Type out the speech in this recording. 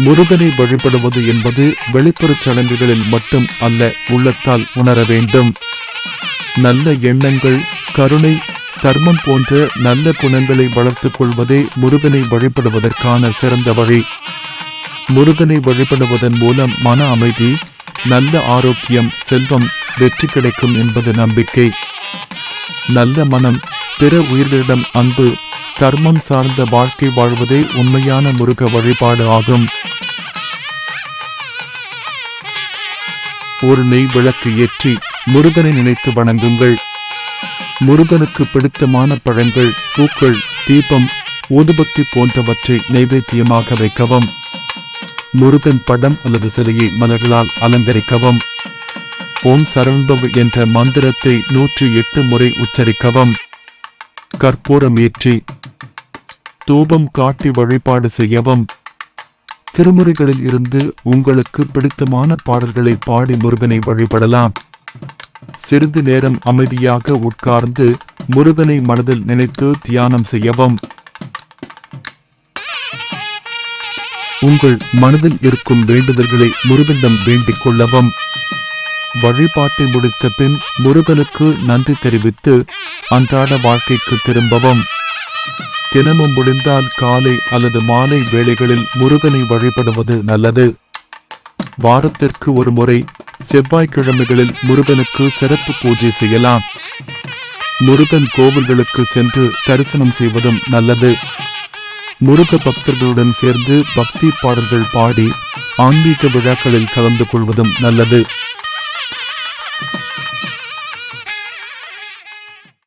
முருகனை வழிபடுவது என்பது வெளிப்புறச் சடங்குகளில் மட்டும் அல்ல, உள்ளத்தால் உணர வேண்டும். நல்ல எண்ணங்கள், கருணை, தர்மம் போன்ற நல்ல குணங்களை வளர்த்துக் கொள்வதே முருகனை வழிபடுவதற்கான சிறந்த வழி. முருகனை வழிபடுவதன் மூலம் மன அமைதி, நல்ல ஆரோக்கியம், செல்வம், வெற்றி கிடைக்கும் என்பது நம்பிக்கை. நல்ல மனம், பிற உயிர்களிடம் அன்பு, தர்மம் சார்ந்த வாழ்க்கை வாழ்வதே உண்மையான முருக வழிபாடு ஆகும். ஒரு நெய் விளக்கு ஏற்றி முருகனை நினைத்து வணங்குங்கள். முருகனுக்கு பிடித்தமான பழங்கள், பூக்கள், தீபம், ஊதுபத்தி போன்றவற்றை நைவேத்தியமாக வைக்கவும். முருகன் படம் அல்லது சிலையை மலர்களால் அலங்கரிக்கவும். ஓம் சரவணபவ என்ற மந்திரத்தை 108 முறை உச்சரிக்கவும். கற்பூரம் ஏற்றி தூபம் காட்டி வழிபாடு செய்யவும். திருமுறைகளில் இருந்து உங்களுக்கு பிடித்தமான பாடல்களை பாடி முருகனை வழிபடலாம். சிறிது நேரம் அமைதியாக உட்கார்ந்து முருகனை மனதில் நினைத்து தியானம் செய்யவும். உங்கள் மனதில் இருக்கும் வேண்டுதல்களை முருகனிடம் வேண்டிக் கொள்ளவும். வழிபாட்டை முடித்த பின் முருகனுக்கு நன்றி தெரிவித்து அன்றாட வாழ்க்கைக்கு திரும்பவும். தினமும் முடிந்தால் காலை அல்லது மாலை வேளைகளில் முருகனை வழிபடுவது நல்லது. வாரத்திற்கு ஒரு முறை செவ்வாய்க்கிழமைகளில் முருகனுக்கு சிறப்பு பூஜை செய்யலாம். முருகன் கோவில்களுக்கு சென்று தரிசனம் செய்வதும் நல்லது. முருக பக்தர்களுடன் சேர்ந்து பக்தி பாடல்கள் பாடி ஆன்மீக விழாக்களில் கலந்து கொள்வதும் நல்லது.